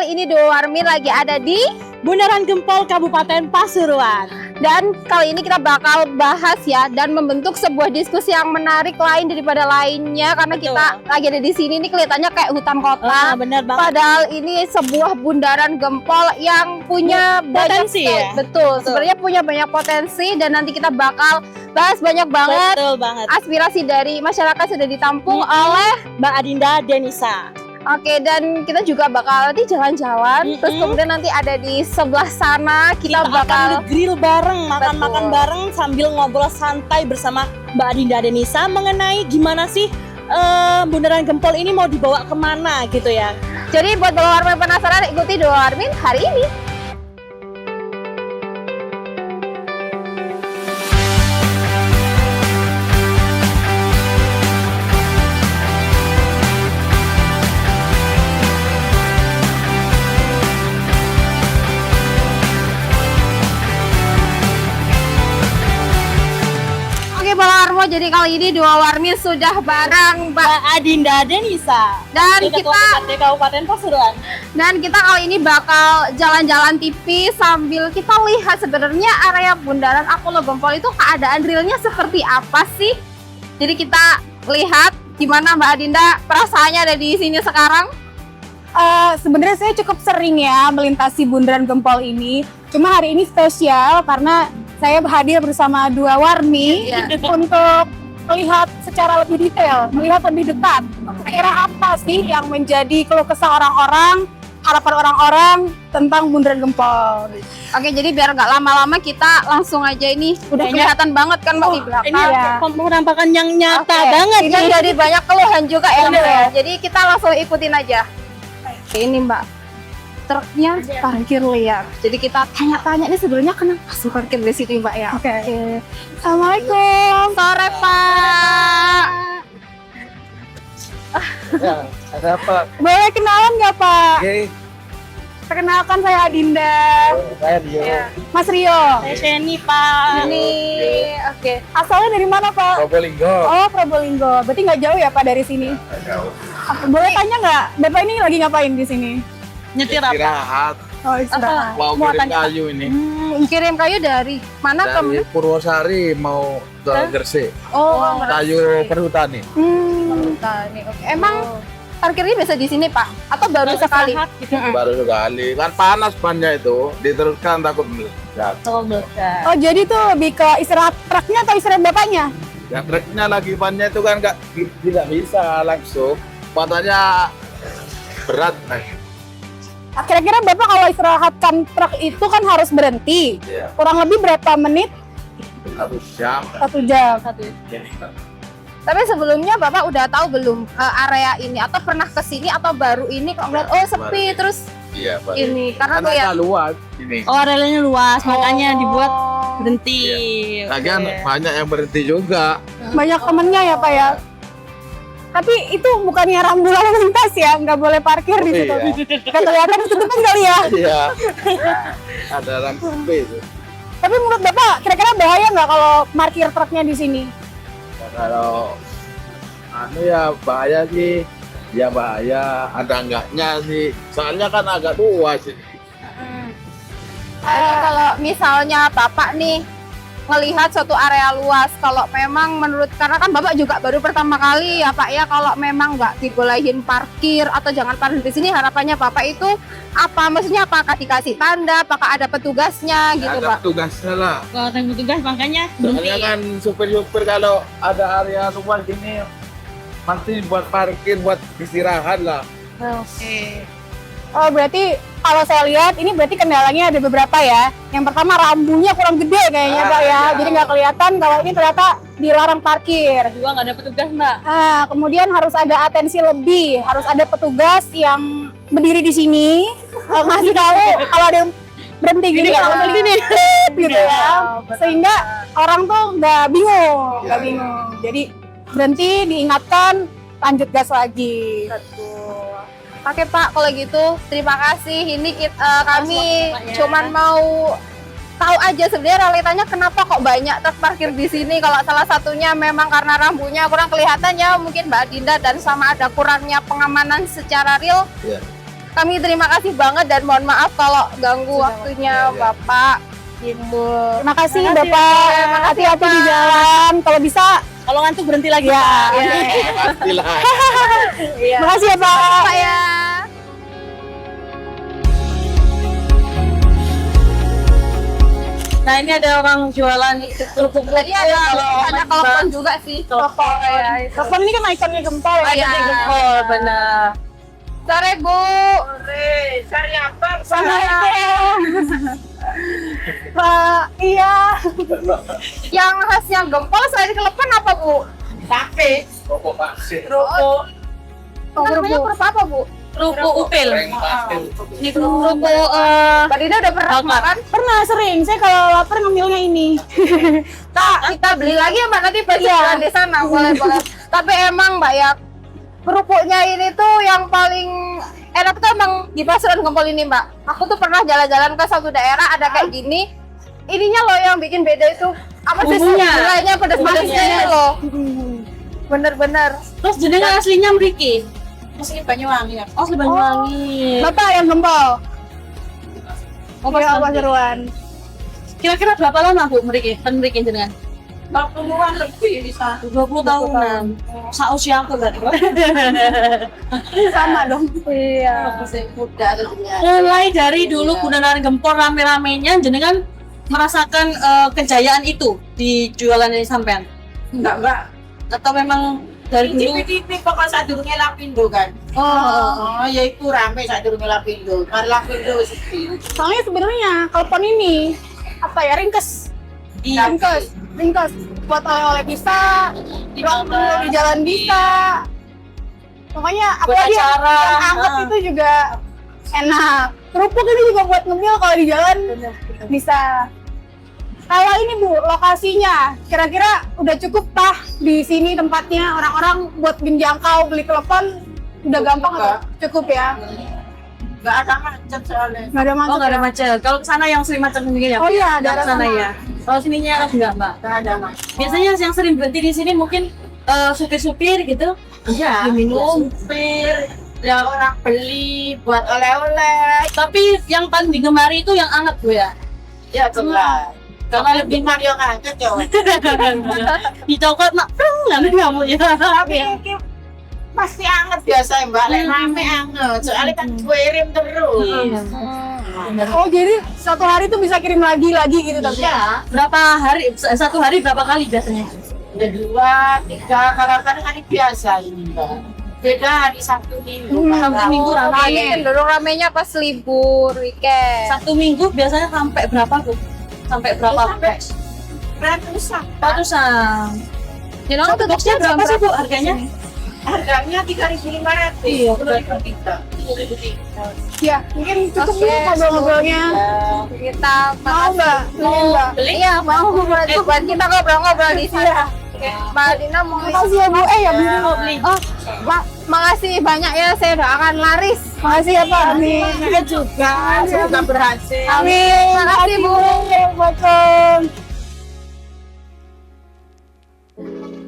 kali ini Duo Warmin lagi ada di Bundaran Gempol, Kabupaten Pasuruan. dan kali ini kita bakal bahas ya dan membentuk sebuah diskusi yang menarik lain daripada lainnya karena Betul. kita lagi ada di sini nih kelihatannya kayak hutan kota. Bener banget. Padahal ini sebuah bundaran gempol yang punya Potensi banyak ya? betul. Sebenarnya punya banyak potensi dan nanti kita bakal bahas banyak banget. Betul banget. Aspirasi dari masyarakat sudah ditampung oleh Mbak Adinda Denisa. Oke, dan kita juga bakal nanti jalan-jalan. Terus kemudian nanti ada di sebelah sana kita Kita bakal akan grill bareng, makan-makan Betul. bareng sambil ngobrol santai bersama Mbak Adinda Denisa mengenai gimana sih Bundaran Gempol ini mau dibawa kemana gitu ya. Jadi buat Duo Warmin penasaran, ikuti Duo Warmin hari ini. Oke, Bang Armo, jadi kali ini Duo Warmin sudah bareng Mbak Mbak Adinda Denisa dan di Ketua PKD Kabupaten Pasuruan. Dan kita kali ini bakal jalan-jalan tipis sambil kita lihat sebenarnya area Bundaran Apollo Gempol itu keadaan realnya seperti apa sih. Jadi kita lihat gimana Mbak Adinda perasaannya ada di sini sekarang. Sebenarnya saya cukup sering ya melintasi Bundaran Gempol ini. Cuma hari ini spesial karena saya hadir bersama Duo Warmi untuk melihat secara lebih detail, melihat lebih dekat. Kira apa sih yang menjadi keluh kesah orang-orang, harapan orang-orang tentang Bundaran Gempol? Oke, jadi biar nggak lama-lama kita langsung aja ini udah Kayaknya- kelihatan banget kan Mbak di belakang. Ini ya. penampakan yang nyata Oke, banget ini nih. jadi banyak keluhan juga ya Bener. Mbak ya. Jadi kita langsung ikutin aja. Oke, ini Mbak, truknya parkir liar. Jadi kita tanya-tanya ini sebenarnya kenapa sih parkir di sini Mbak ya? Oke. Assalamualaikum. Sore Pak. Ya, ada apa? Boleh kenalan nggak Pak? Oke, Perkenalkan saya Adinda. saya Dio. Mas Rio. Saya Sheni, Pak. Ini oke. Asalnya dari mana Pak? Probolinggo. Oh, Probolinggo. Berarti nggak jauh ya Pak dari sini? Jauh. Boleh tanya nggak? Bapak ini lagi ngapain di sini? Nyetir apa? Istirahat. Oh, istirahat. Mau Mau kirim tanya. kayu ini. Kirim kayu dari mana Dari Purwosari mau ke Gresik. Oh, Kayu perhutani. Nih, oke. Emang parkirnya biasa di sini Pak? Atau baru sekali? Istirahat gitu. Baru sekali. Kan panas bannya itu. Diteruskan takut meledak. Oh, jadi tuh lebih ke istirahat truknya atau istirahat bapaknya? Yang treknya lagi bannya itu kan tidak bisa langsung. Matanya berat. Kira-kira Bapak kalau istirahatkan truk itu kan harus berhenti. Iya. Kurang lebih berapa menit? 1 jam. 1 jam. Tapi sebelumnya Bapak udah tahu belum area ini atau pernah ke sini atau baru ini kok ngeliat oh sepi Baru. terus Iya, Pak. ini karena Karena tuh ya agak luas ini. Oh, relnya luas, makanya dibuat berhenti. Lagian Oke. banyak yang berhenti juga. Banyak temennya ya Pak ya? Tapi itu bukannya rambu lalu lintas ya? Nggak boleh parkir di situ. Iya. Nggak kelihatan ditutupin kali ya? Iya. Ada lampu itu. Tapi menurut Bapak, kira-kira bahaya nggak kalau parkir truknya di sini? Kalau ya bahaya sih, ya bahaya. Ada enggaknya sih. Soalnya kan agak luas ini. kalau misalnya Bapak nih ngelihat suatu area luas, kalau memang menurut karena kan Bapak juga baru pertama kali ya Pak ya, kalau memang nggak dibolehin parkir atau jangan parkir di sini, harapannya Bapak itu apa? Maksudnya apakah dikasih tanda, apakah ada petugasnya gitu Ada Pak? petugasnya lah. Kalau ada petugas makanya berhenti. Soalnya kan supir-supir kalau ada area luas gini pasti buat parkir, buat istirahat lah. Oke. Oh, berarti kalau saya lihat ini berarti kendalanya ada beberapa ya. Yang pertama rambunya kurang gede kayaknya Pak ya. iya. Jadi nggak kelihatan kalau ini ternyata dilarang parkir. Juga nggak ada petugas, Mbak. Nah, kemudian harus ada atensi lebih, harus ada petugas yang berdiri di sini ngasih tahu kalau ada yang berhenti gini, Ini kalau kalau berhenti nih, gitu ya. Sehingga orang tuh nggak bingung, nggak bingung. Jadi berhenti, diingatkan, lanjut gas lagi. Oke Pak, kalau gitu terima kasih. Ini kami Pak, ya. cuman mau tahu aja sebenarnya realitanya kenapa kok banyak truk parkir di sini. Kalau salah satunya memang karena rambunya kurang kelihatan ya, mungkin Mbak Dinda, dan sama ada kurangnya pengamanan secara real. Iya. kami terima kasih banget dan mohon maaf kalau ganggu waktunya Bapak. Gitu. Terima kasih Bapak. Hati-hati di jalan. Kalau bisa Kalau ngantuk berhenti lagi ya. Pak. Pastilah. Terima kasih ya Pak. Pak ya. Nah ini ada orang jualan kerupuk Tadi ada telepon juga sih. Telepon ya. Telepon ini kan ikonnya gempol ya. Iya. Oh benar. Sore Bu. Pak, iya. Yang khasnya gempol selain telepon apa Bu? Rokok pasir. Kerupuk Namanya kerupuk apa Bu? kerupuk upil. Goreng pasir. Ini kerupuk Mbak Dina udah pernah bakar. makan? Pernah sering. Saya kalau lapar ngemilnya ini. Kita beli lagi ya Mbak nanti pas Iya. jalan di sana boleh. Tapi emang Mbak ya kerupuknya ini tuh yang paling enak tuh emang di Pasuruan Gempol ini Mbak. Aku tuh pernah jalan-jalan ke satu daerah ada kayak gini. Ininya loh yang bikin beda itu apa sih Bumbunya. gulanya pedas manisnya Bumbunya. loh. Bener-bener. Terus jenengan aslinya mriki. Asli Banyuwangi ya. Oh, asli Banyuwangi. Bapak yang gempol. Oh, Iya, Pasuruan. Kira-kira berapa lama Bu mriki? Kan mriki jenengan? 20-an lebih bisa. 20 tahunan. Sausia aku berarti. Sama dong. Iya. Masih muda tentunya. Mulai dari dulu Bundaran Gempol rame-ramenya jenengan merasakan kejayaan itu di jualan ini sampean. Enggak. Atau memang dari dulu? TV pokok sadurunge Lapindo kan. Oh, Ya itu rame sadurunge Lapindo. Mari Lapindo sepi. Soalnya sebenarnya telepon ini apa ya ringkes. iya. Ringkes. Buat oleh-oleh bisa, di jalan bisa. Pokoknya Buat apalagi acara. yang anget itu juga enak. Kerupuk ini juga buat ngemil kalau di jalan bisa. Kalau ini Bu, lokasinya kira-kira udah cukup tah di sini tempatnya orang-orang buat menjangkau beli telepon udah gampang atau cukup ya? Enggak ada macet soalnya. Nggak ada Oh, macet. nggak ada ya? macet. Kalau ke sana yang sering macet mungkin ya? Oh iya, Yang daerah ke sana sana. ya. Kalau sininya enggak, Mbak. Enggak ada macet. Biasanya yang sering berhenti di sini mungkin supir-supir gitu. Iya, Minum. supir, ya orang beli buat oleh-oleh. Tapi yang paling digemari itu yang anget Bu ya. Ya jelas. Karena lebih Mario ngangkat ya. Di coklat mak nanti kamu ya. Tapi ini pasti anget biasa Mbak. Lek rame anget. Soalnya kan kirim terus. Oh jadi satu hari tuh bisa kirim lagi gitu tapi Iya. Berapa hari? Satu hari berapa kali biasanya? Ya 2, 3, kadang-kadang hari biasa ini Mbak. Beda hari Sabtu Minggu. Sabtu Minggu Ini rame. cenderung ramenya pas libur weekend. Satu minggu biasanya sampai berapa Bu? Sampai berapa? Sampai ratusan. Ratusan. Jadi Satu boxnya berapa sih Bu harganya? Harganya 3.500. Iya, 2.300. ya mungkin cukup Oke, dulu ngobrol-ngobrolnya. kita Mau Mbak? Beliin Mbak. Iya mau buat kita ngobrol-ngobrol di sini. Mbak Dina mau Makasih ya Bu. Ya beli. Oh, makasih banyak ya, saya doakan laris. Makasih ya Pak. Amin. Saya juga semoga berhasil. Amin. Makasih, Bu. Assalamualaikum.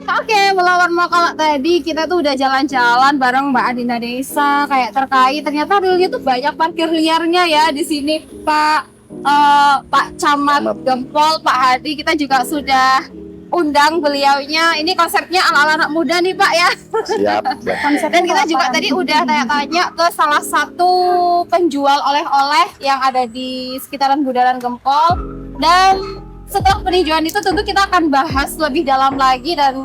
Oke, melawan kalau tadi kita tuh udah jalan-jalan bareng Mbak Adinda Desa kayak terkait ternyata realnya tuh banyak parkir liarnya ya di sini Pak Camat Gempol, Pak Hadi, kita juga sudah undang beliaunya. Ini konsepnya ala-ala anak muda nih Pak ya. Siap. Dan kita juga tadi udah tanya-tanya ke salah satu penjual oleh-oleh yang ada di sekitaran Bundaran Gempol. Dan setelah peninjauan itu tentu kita akan bahas lebih dalam lagi dan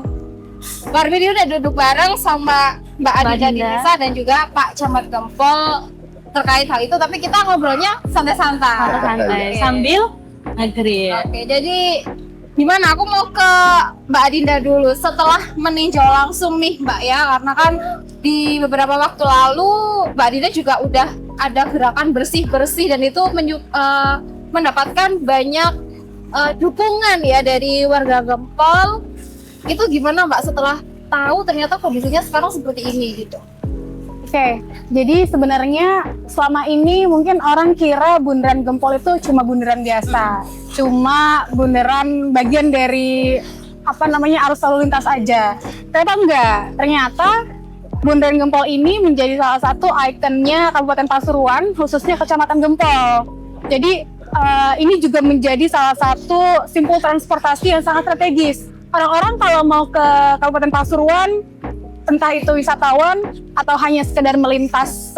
Barbie ini udah duduk bareng sama Mbak Adinda Desa dan juga Pak Camat Gempol terkait hal itu. Tapi kita ngobrolnya santai-santai. Oke. Sambil negeri. Oke, jadi gimana? Aku mau ke Mbak Adinda dulu setelah meninjau langsung nih Mbak ya, karena kan di beberapa waktu lalu Mbak Adinda juga udah ada gerakan bersih-bersih dan itu mendapatkan banyak dukungan ya dari warga Gempol. Itu gimana Mbak setelah tahu ternyata kondisinya sekarang seperti ini gitu? Oke, jadi sebenarnya selama ini mungkin orang kira bundaran Gempol itu cuma bundaran biasa, cuma bundaran bagian dari arus lalu lintas aja. Ternyata enggak. Ternyata Bundaran Gempol ini menjadi salah satu ikonnya Kabupaten Pasuruan, khususnya Kecamatan Gempol. Jadi ini juga menjadi salah satu simpul transportasi yang sangat strategis. Orang-orang kalau mau ke Kabupaten Pasuruan, entah itu wisatawan atau hanya sekedar melintas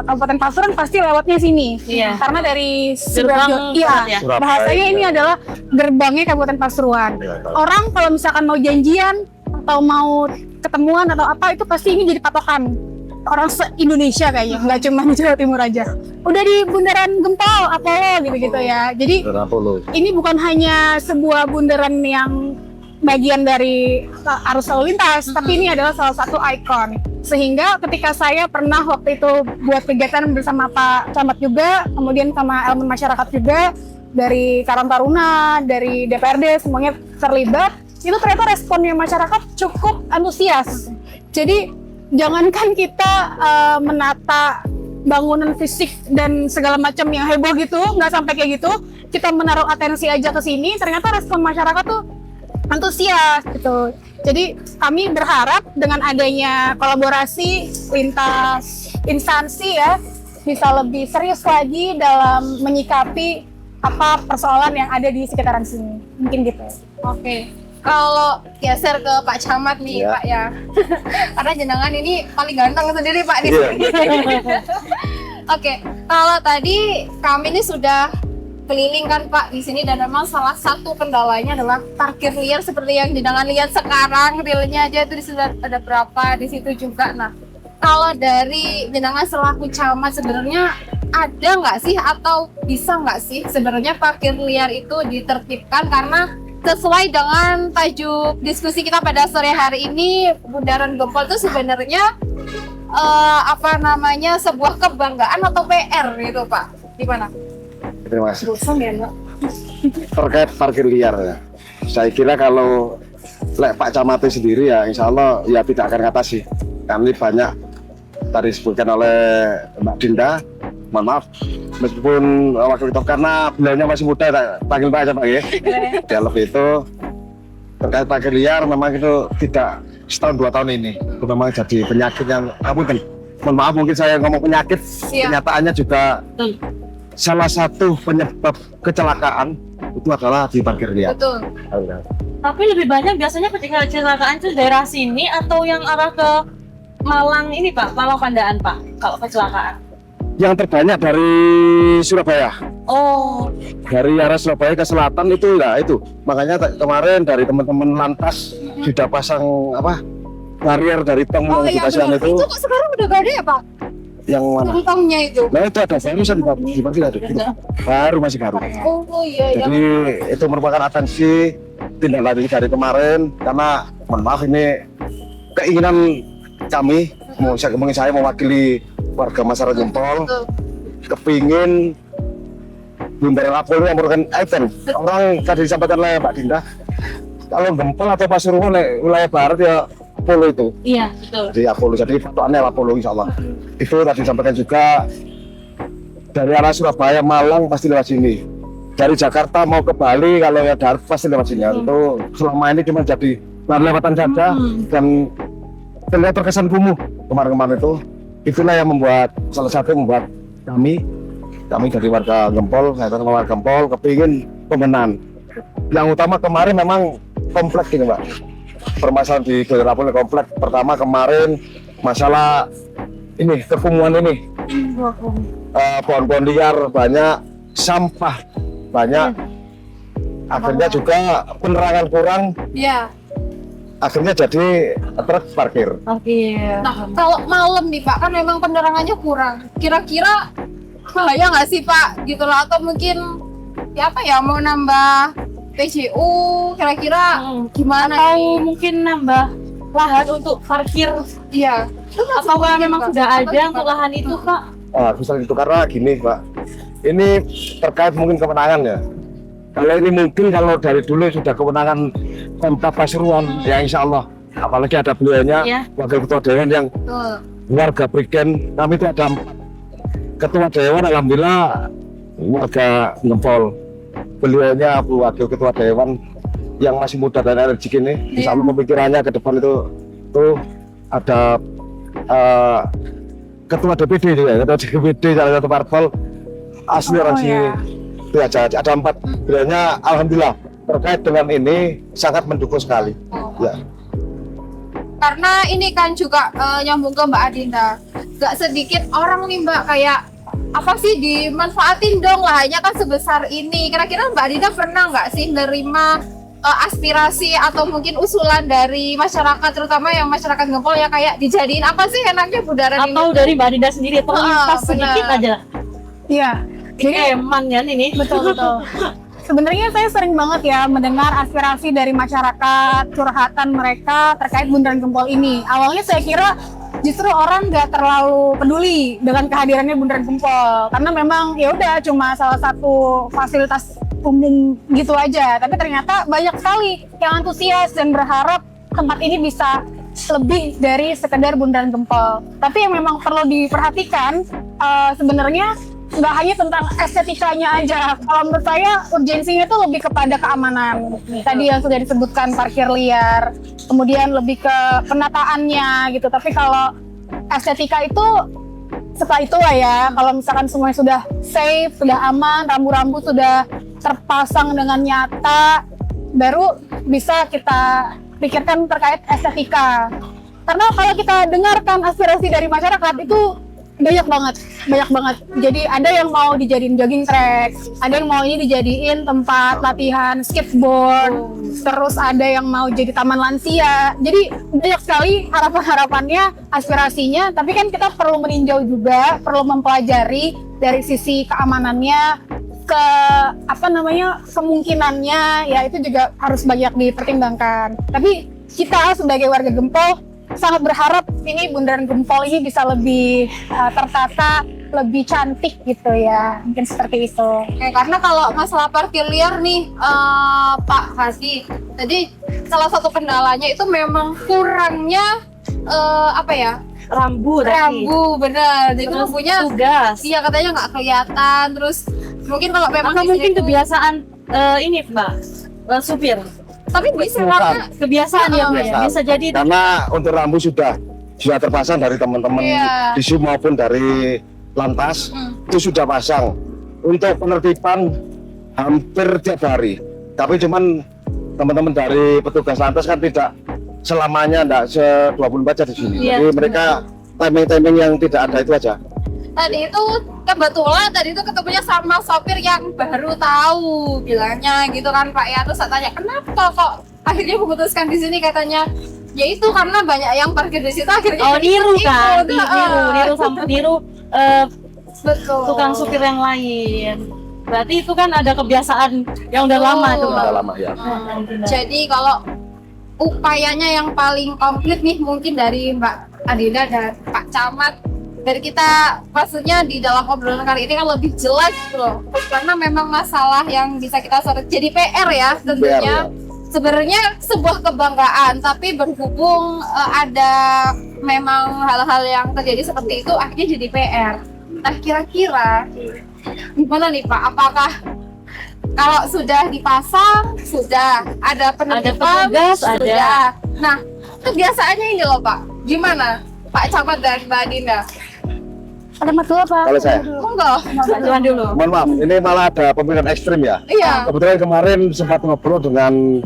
Kabupaten Pasuruan, pasti lewatnya sini. Iya. Karena dari Gerbang iya, ya. bahasanya ini adalah gerbangnya Kabupaten Pasuruan. Orang kalau misalkan mau janjian atau mau ketemuan atau apa, itu pasti ini jadi patokan orang se-Indonesia kayaknya, nggak cuma di Jawa Timur aja. Udah di Bundaran Gempol, Apollo gitu-gitu ya. Jadi ini bukan hanya sebuah bundaran yang bagian dari arus lalu lintas, tapi ini adalah salah satu ikon. Sehingga ketika saya pernah waktu itu buat kegiatan bersama Pak Camat juga, kemudian sama elemen masyarakat juga, dari Karang Taruna, dari DPRD, semuanya terlibat, itu ternyata responnya masyarakat cukup antusias. Jadi jangankan kita menata bangunan fisik dan segala macam yang heboh gitu, nggak sampai kayak gitu, kita menaruh atensi aja ke sini, ternyata respon masyarakat tuh antusias gitu. Jadi kami berharap dengan adanya kolaborasi lintas instansi ya, bisa lebih serius lagi dalam menyikapi apa persoalan yang ada di sekitaran sini. Mungkin gitu. Oke. Kalau geser ke Pak Camat nih, Pak ya. Karena jenengan ini paling ganteng sendiri Pak di sini. Oke, kalau tadi kami ini sudah keliling kan Pak di sini, dan memang salah satu kendalanya adalah parkir liar seperti yang jenengan lihat sekarang, realnya aja itu di sudah ada berapa di situ juga. Nah, kalau dari jenengan selaku camat sebenarnya ada nggak sih atau bisa nggak sih sebenarnya parkir liar itu ditertibkan, karena sesuai dengan tajuk diskusi kita pada sore hari ini, Bundaran Gempol itu sebenarnya sebuah kebanggaan atau PR gitu Pak? Gimana? Terima kasih. Bosan ya Mbak? Terkait parkir liar ya, saya kira kalau Pak Camat sendiri ya insya Allah ya tidak akan ngatasi. Kami banyak tadi disebutkan oleh Mbak Dinda, mohon maaf meskipun waktu itu karena beliaunya masih muda, panggil Pak aja Pak ya. Dialog itu terkait parkir liar memang itu tidak setahun 2 tahun ini, itu memang jadi penyakit yang mohon maaf mungkin saya ngomong penyakit, kenyataannya juga salah satu penyebab kecelakaan itu adalah di parkir liar. Betul. Tapi lebih banyak biasanya ketika kecelakaan itu daerah sini atau yang arah ke Malang ini Pak, Malang Pandaan Pak, kalau kecelakaan? Yang terbanyak dari Surabaya. Oh. Dari arah Surabaya ke selatan itu ya itu. Makanya kemarin dari teman-teman lantas sudah pasang barrier dari tong di Kasihan itu. Itu kok sekarang udah gak ada ya Pak? Yang mana? Tongnya itu. Nah itu ada barusan di parkir ada. Baru masih baru. Oh iya. Jadi itu merupakan atensi tindak lanjut dari kemarin, karena mohon maaf ini keinginan kami, mungkin saya mewakili warga masyarakat Gempol, kepingin Bundaran Apollo yang merupakan ikon. Orang tadi disampaikan oleh Mbak Dinda, kalau Gempol atau Pasuruan wilayah barat ya Apollo itu. Iya, betul. Jadi Apollo, jadi patokannya Apollo insya Allah. Itu tadi disampaikan juga dari arah Surabaya, Malang pasti lewat sini. Dari Jakarta mau ke Bali kalau ya darat pasti lewat sini. Itu selama ini cuma jadi lewatan saja dan terlihat terkesan kumuh kemarin-kemarin itu. Itulah yang membuat salah satu membuat kami dari warga Gempol, saya dari warga Gempol kepingin pemenan. Yang utama kemarin memang kompleks ini Mbak. Permasalahan di Bundaran Apollo kompleks. Pertama kemarin masalah ini kekumuhan ini. Pohon-pohon liar banyak, sampah banyak. Akhirnya juga penerangan kurang. Iya. Akhirnya jadi truk parkir. Oke. Nah, kalau malam nih Pak, kan memang penerangannya kurang. Kira-kira bahaya nggak sih Pak? Gitu loh, atau mungkin ya apa ya, mau nambah PJU, kira-kira gimana? Atau mungkin nambah lahan untuk parkir. Iya. Atau memang sudah ada untuk lahan itu Pak? Misalnya itu karena gini Pak, ini terkait mungkin kemenangan ya. Kalau ini mungkin kalau dari dulu sudah kemenangan Pemkab Pasuruan ya insya Allah. Apalagi ada beliaunya wakil ketua dewan yang warga Prigen. Kami itu ada ketua dewan, alhamdulillah warga Gempol. Beliaunya wakil ketua dewan yang masih muda dan energik ini. Insya Allah pemikirannya ke depan itu ada ketua DPD juga, ketua DPD salah satu parpol asli orang sini. Itu aja, ada 4 bilangnya alhamdulillah terkait dengan ini sangat mendukung sekali. Ya. Karena ini kan juga nyambung ke Mbak Adinda, gak sedikit orang nih Mbak kayak apa sih dimanfaatin dong lahannya kan sebesar ini. Kira-kira Mbak Adinda pernah nggak sih nerima aspirasi atau mungkin usulan dari masyarakat, terutama yang masyarakat Gempol ya, kayak dijadiin apa sih enaknya bundaran ini? Atau dari Mbak Dinda sendiri terlintas sedikit benar. aja. Iya. Jadi Eman ya ini. betul. Sebenarnya saya sering banget ya mendengar aspirasi dari masyarakat, curhatan mereka terkait Bundaran Gempol ini. Awalnya saya kira justru orang nggak terlalu peduli dengan kehadirannya Bundaran Gempol, karena memang ya udah cuma salah satu fasilitas umum gitu aja. Tapi ternyata banyak sekali yang antusias dan berharap tempat ini bisa lebih dari sekedar Bundaran Gempol. Tapi yang memang perlu diperhatikan sebenarnya nggak hanya tentang estetikanya aja. Kalau menurut saya urgensinya itu lebih kepada keamanan. Tadi yang sudah disebutkan parkir liar, kemudian lebih ke penataannya gitu. Tapi kalau estetika itu setelah itu lah ya. Kalau misalkan semuanya sudah safe, sudah aman, rambu-rambu sudah terpasang dengan nyata, baru bisa kita pikirkan terkait estetika. Karena kalau kita dengarkan aspirasi dari masyarakat itu banyak banget. Jadi ada yang mau dijadiin jogging track, ada yang mau ini dijadiin tempat latihan skateboard, terus ada yang mau jadi taman lansia. Jadi banyak sekali harapan-harapannya, aspirasinya. Tapi kan kita perlu meninjau juga, perlu mempelajari dari sisi keamanannya, ke kemungkinannya, ya itu juga harus banyak dipertimbangkan. Tapi kita sebagai warga Gempol sangat berharap ini Bundaran Gempol ini bisa lebih tertata, lebih cantik gitu ya, mungkin seperti itu. Oke, karena kalau masalah parkir liar nih Pak Hadi, tadi salah satu kendalanya itu memang kurangnya Rambu bener. Jadi rambunya tugas. iya katanya nggak kelihatan, terus mungkin kalau memang Atau di mungkin situ- kebiasaan ini Mbak, supir. tapi bisa karena Kebiasaan ya Mbak ya. Bisa jadi itu. Karena untuk rambu sudah terpasang dari teman-teman Iya. di SUB maupun dari Lantas itu sudah pasang. Untuk penertiban hampir tiap hari. Tapi cuman teman-teman dari petugas Lantas kan tidak selamanya, enggak se-24 jam di sini. Iya, Jadi mereka timing-timing yang tidak ada itu aja. tadi itu kebetulan ketemunya sama sopir yang baru tahu bilangnya gitu kan Pak ya. Terus saya tanya kenapa kok akhirnya memutuskan di sini, katanya ya itu karena banyak yang parkir di situ akhirnya niru kan, ikut. niru sampai niru Betul. tukang supir yang lain. Berarti itu kan ada kebiasaan yang udah lama tuh Mbak. Sudah lama ya. Jadi kalau upayanya yang paling komplit nih mungkin dari Mbak Adinda dan Pak Camat, dari kita maksudnya di dalam obrolan kali ini kan lebih jelas gitu loh, karena memang masalah yang bisa kita sorot jadi PR ya tentunya. PR, ya. Sebenarnya sebuah kebanggaan, tapi berhubung ada memang hal-hal yang terjadi seperti itu akhirnya jadi PR. Nah kira-kira gimana nih Pak, apakah kalau sudah dipasang, sudah ada penertiban, petugas, sudah. ada. Nah, kebiasaannya ini loh Pak, gimana Pak Camat dan Mbak Adinda? Ada masalah apa? Kalau saya, Monggo. Bantuan dulu. mohon maaf, ini malah ada pemilihan ekstrim ya. Iya. Kebetulan kemarin sempat ngobrol dengan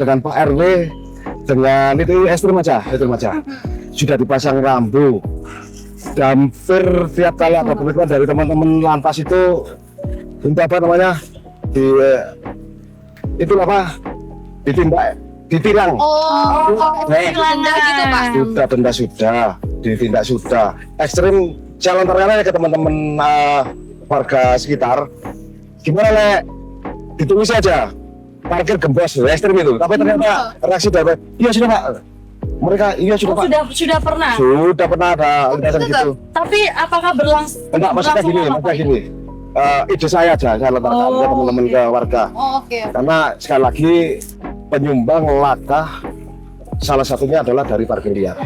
Pak RW, dengan itu ekstrim aja. Sudah dipasang rambu. Hampir tiap kali ada pemilihan dari teman-teman Lantas itu, untuk apa namanya, ditilang. Denda gitu Pak. Ditindak sudah. Ekstrim jalan terkenal ke teman-teman warga sekitar. Gimana Lek? Ditunggu saja. Parkir gembos ekstrim itu. Tapi ternyata reaksi dari iya sudah Pak. Mereka iya sudah Pak. Sudah pernah. Sudah pernah ada lintasan gitu. Tapi apakah berlangsung? Enggak, maksudnya gini. Ide saya aja, saya letakkan ke teman-teman ke warga. Oke. Karena sekali lagi penyumbang laka salah satunya adalah dari parkir liar.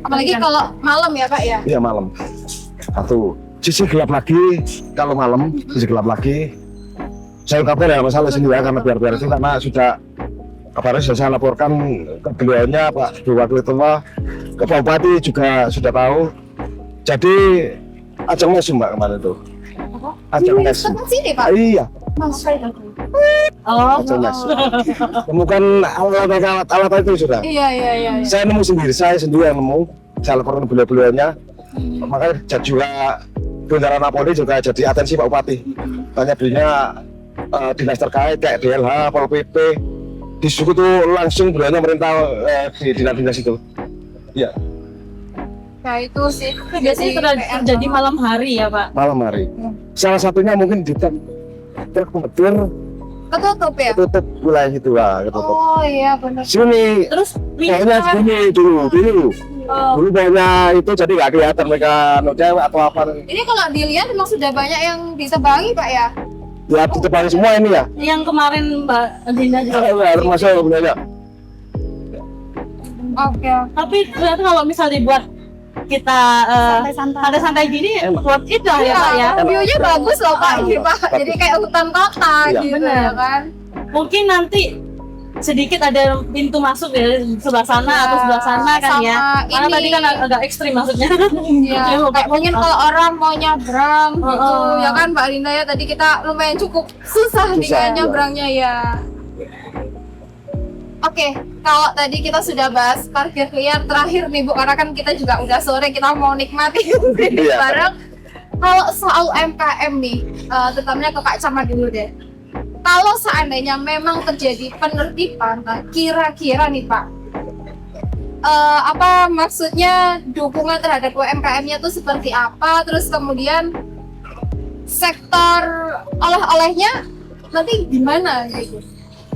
Apalagi kalau malam ya Pak ya. Iya malam. Satu, sisi gelap lagi. Kalau malam sisi gelap lagi. Saya ungkapkan ya masalah sini ya, karena biar itu karena sudah kabarnya sudah saya laporkan ke beliaunya Pak Wakil Ketua ke Pak Bupati juga sudah tahu. Jadi ajang mesum Mbak kemarin tuh. Ajang mesum. Tempat sini Pak. Iya, Oh, ajang mesum. Temukan alat itu sudah. Iya. Saya nemu sendiri, saya sendiri yang nemu. Saya laporkan beliau-beliaunya. Makanya juga Bundaran Napoli juga jadi atensi Pak Bupati. Tanya belinya dinas terkait kayak DLH, Pol PP. Di suku tuh langsung beliaunya merintah di dinas-dinas itu. Iya, Ya itu sih. biasanya terjadi malam hari ya Pak. malam hari. Salah satunya mungkin di truk petir Ketutup ya? ketutup wilayah itu lah, ketutup. Oh iya benar. Sini Terus pokoknya sini dulu. Dulu banyak itu jadi nggak kelihatan mereka cewek atau apa. Ini kalau dilihat memang sudah banyak yang ditebangi Pak ya? Ya ditebangi semua ini ya. yang kemarin Mbak Dinda juga. Termasuk sebenarnya. Oke. Tapi ternyata kalau misal dibuat kita santai-santai gini buat itu lah ya Pak ya. View-nya bagus loh Pak ini Pak. Jadi kayak hutan kota Iya. gitu Bener. ya kan? Mungkin nanti sedikit ada pintu masuk dari sebelah sana Ya, atau sebelah sana kan sama ya. Karena ini. tadi kan agak ekstrim maksudnya. Iya. Kayak mungkin kalau orang mau nyebrang gitu Oh. ya kan Mbak Linda ya tadi kita lumayan cukup susah nih Susah, kan ya. nyebrangnya ya. Oke, kalau tadi kita sudah bahas parkir liar terakhir nih Bu, karena kan kita juga udah sore, kita mau nikmati Iya. bareng. Kalau soal UMKM nih, terutama ke Kak Camat dulu deh. Kalau seandainya memang terjadi penertiban, nah, kira-kira nih Pak, apa maksudnya dukungan terhadap UMKM-nya tuh seperti apa? Terus kemudian sektor oleh-olehnya nanti gimana gitu?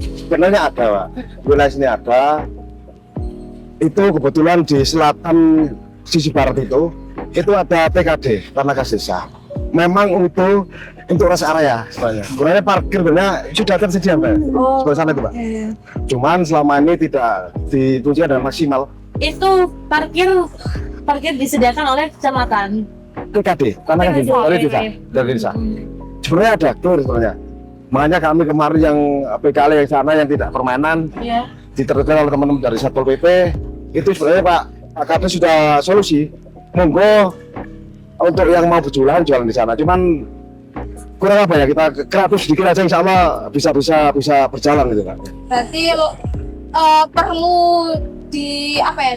Sebenarnya ada Pak, wilayah sini ada. Itu kebetulan di selatan sisi barat itu ada TKD, Tanah Kas Desa. Memang untuk rest area sebenarnya. Sebenarnya parkir sebenarnya sudah tersedia Mbak. Sebelah sana itu Pak. Cuman selama ini tidak ditunjukkan dengan maksimal. Itu parkir disediakan oleh kecamatan. TKD, Tanah Kas Desa, dari desa. Sebenarnya ada clear sebenarnya. Makanya kami kemarin yang PKL yang sana yang tidak permanen Iya. diteruskan oleh teman-teman dari Satpol PP itu sebenarnya Pak Kades sudah solusi. Monggo untuk yang mau berjualan jualan di sana. Cuman kurang apa ya, kita kreatif sedikit aja insya Allah bisa berjalan gitu Pak. Berarti perlu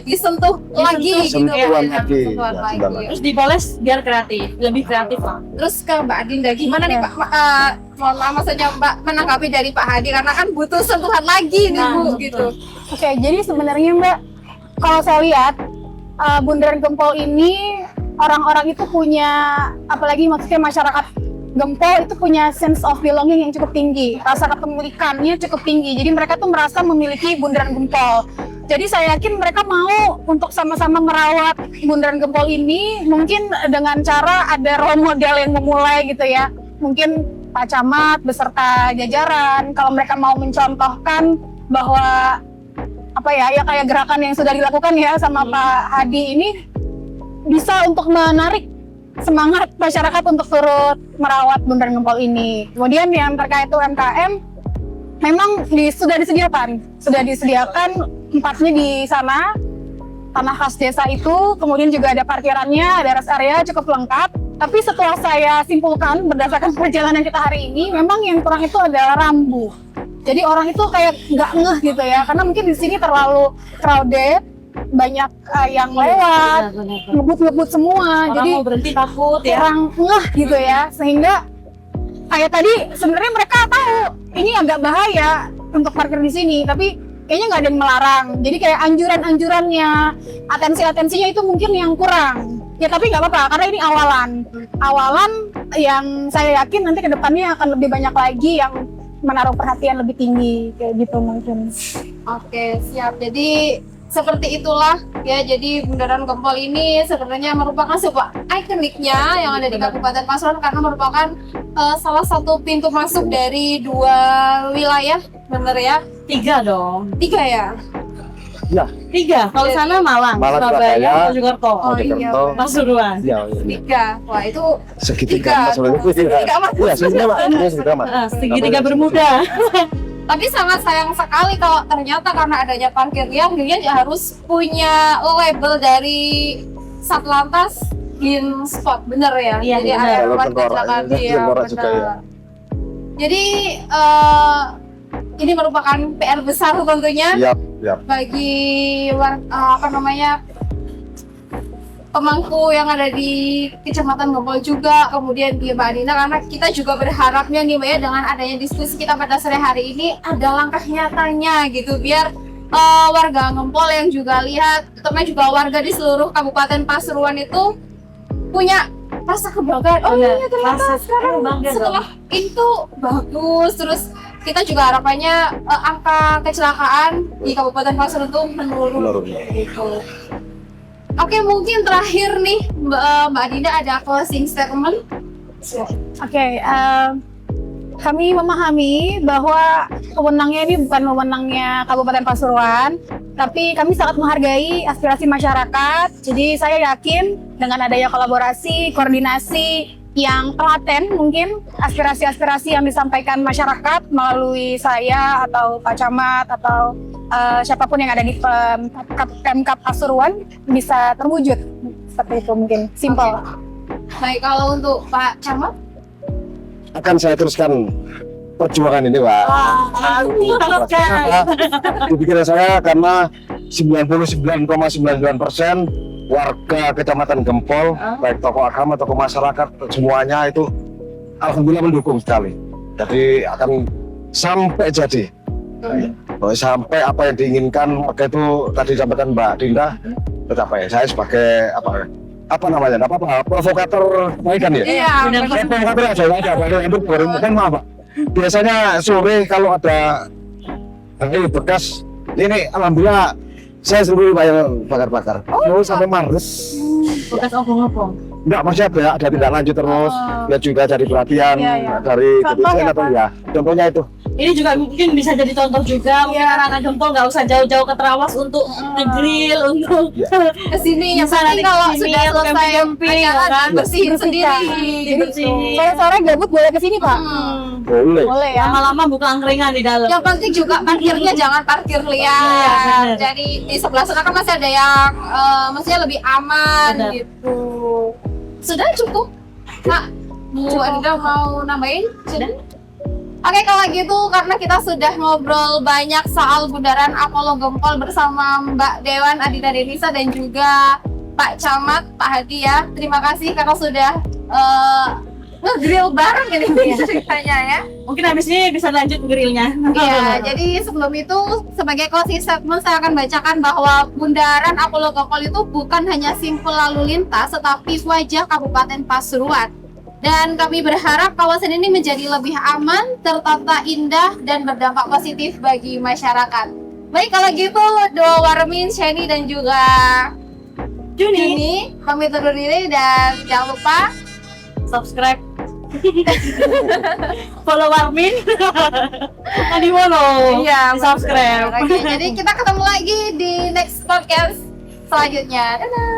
disentuh lagi gitu Sentuhan ya, lagi, sentuhan ya, lagi. sentuhan lagi. Terus dipoles biar lebih kreatif lah. Terus ke Mbak Adinda gimana nih Pak? Mohon maaf maksudnya Mbak menanggapi dari Pak Hadi karena kan butuh sentuhan lagi nih Bu betul. gitu. Oke, jadi sebenarnya Mbak, kalau saya lihat Bundaran Gempol ini orang-orang itu punya, apalagi maksudnya masyarakat Gempol itu punya sense of belonging yang cukup tinggi, rasa kepemilikannya cukup tinggi. Jadi mereka tuh merasa memiliki Bundaran Gempol. Jadi saya yakin mereka mau untuk sama-sama merawat Bundaran Gempol ini, mungkin dengan cara ada role model yang memulai gitu ya. Mungkin Pak Camat beserta jajaran, kalau mereka mau mencontohkan bahwa apa ya kayak gerakan yang sudah dilakukan ya sama Pak Hadi ini bisa untuk menarik semangat masyarakat untuk turut merawat Bundaran Gempol ini. Kemudian yang terkait UMKM memang sudah disediakan tempatnya di sana, Tanah Kas Desa itu, kemudian juga ada parkirannya, ada rest area cukup lengkap. Tapi setelah saya simpulkan berdasarkan perjalanan kita hari ini, memang yang kurang itu adalah rambu. Jadi orang itu kayak nggak ngeh gitu ya, karena mungkin di sini terlalu crowded, banyak yang lewat, ngebut-ngebut semua. Orang Jadi mau berhenti takut ya. kurang ngeh gitu ya, sehingga kayak tadi sebenarnya mereka tahu ini agak bahaya untuk parkir di sini, tapi kayaknya nggak ada yang melarang. Jadi kayak anjuran-anjurannya, atensi-atensinya itu mungkin yang kurang. Ya tapi nggak apa-apa, karena ini awalan yang saya yakin nanti ke depannya akan lebih banyak lagi yang menaruh perhatian lebih tinggi kayak gitu mungkin. Oke, siap. Jadi seperti itulah ya. Jadi Bundaran Gempol ini sebenarnya merupakan sebuah ikoniknya yang ada di Kabupaten Pasuruan karena merupakan salah satu pintu masuk dari 2 wilayah, bener ya? 3 dong. 3 ya? Ya, 3. Kalau sana Malang, Malang, Surabaya, Surabaya, Mojokerto, Oh, iya. Mojokerto. Pasuruan. Ya, 3. Wah itu segitiga Mas. Segitiga, Mas. Iya, segitiga Mas. Iya, segitiga Mas. Segitiga bermuda. Tapi sangat sayang sekali kalau ternyata karena adanya parkir liar, dia harus punya label dari Satlantas Green Spot, bener ya? Iya, Jadi bener. ada Kalau tempat tengkorak, kecelakaan, ini iya tengkorak juga bener. ya. Jadi ini merupakan PR besar tentunya Yap. bagi pemangku yang ada di Kecamatan Gempol juga, kemudian di Mbak Adinda, karena kita juga berharapnya nih Mbak ya, dengan adanya diskusi kita pada sore hari ini ada langkah nyatanya gitu, biar warga Gempol yang juga lihat, terutama juga warga di seluruh Kabupaten Pasuruan itu punya rasa kebanggaan. Oh iya, ternyata sekarang setelah itu bagus. Terus kita juga harapannya angka kecelakaan di Kabupaten Pasuruan itu menurun. Gitu. Oke, mungkin terakhir nih Mbak Adinda ada closing statement. Oke, kami memahami bahwa wewenangnya ini bukan wewenangnya Kabupaten Pasuruan, tapi kami sangat menghargai aspirasi masyarakat. Jadi saya yakin dengan adanya kolaborasi, koordinasi yang telaten, mungkin aspirasi-aspirasi yang disampaikan masyarakat melalui saya atau Pak Camat atau siapapun yang ada di Pemkab Pasuruan bisa terwujud. Seperti itu mungkin, simple. Baik, kalau untuk Pak Camat? Akan saya teruskan perjuangan ini, Pak. Di pikiran saya karena 99,99% warga Kecamatan Gempol, baik tokoh agama, tokoh masyarakat, semuanya itu alhamdulillah mendukung sekali. Jadi akan sampai jadi. Sampai apa yang diinginkan, maka itu tadi disampaikan Mbak Dinda, tercapai. Saya sebagai provokator kan ya? Iya, Provokator aja, itu bukan maaf Pak. Biasanya sore kalau ada bekas, ini alhamdulillah saya sendiri bakar-bakar. Oh, sampai Maret. Bekas obong-obong. Enggak, maksudnya ada tindak lanjut terus, ya juga jadi perhatian dari kepolisian atau ya. Contohnya itu. Ini juga mungkin bisa jadi contoh juga, mungkin anak-anak Gempol nggak usah jauh-jauh ke Trawas untuk nge-grill, untuk kesini. Yang Bisa penting nanti kalau kesini, sudah atau selesai camping-camping, acara kan? bersihin sendiri. dibersihin. Sore-sore gabut boleh ke sini, Pak? Boleh. Boleh ya. Lama-lama buka angkringan di dalam. Yang penting juga parkirnya jangan parkir Iya, liar. bener. Jadi di sebelah sana kan masih ada yang maksudnya lebih aman Bener. gitu. Sudah cukup, Kak. Bu Anda mau nambahin? Sudah. Oke, kalau gitu karena kita sudah ngobrol banyak soal Bundaran Apollo Gempol bersama Mbak Dewan Adinda Denisa dan juga Pak Camat, Pak Hadi ya. Terima kasih karena sudah nge-grill bareng ini ceritanya ya. Mungkin habis ini bisa lanjut grillnya. Iya, jadi sebelum itu sebagai closing statement saya akan bacakan bahwa Bundaran Apollo Gempol itu bukan hanya simpul lalu lintas, tetapi wajah Kabupaten Pasuruan. Dan kami berharap kawasan ini menjadi lebih aman, tertata indah, dan berdampak positif bagi masyarakat. Baik, kalau gitu, Doa Warmin, Sheni, dan juga Juni pamit undur diri dan jangan lupa Subscribe. Follow Warmin. Tadi follow. Iya, Subscribe. Oke, jadi kita ketemu lagi di next podcast selanjutnya. Dadah.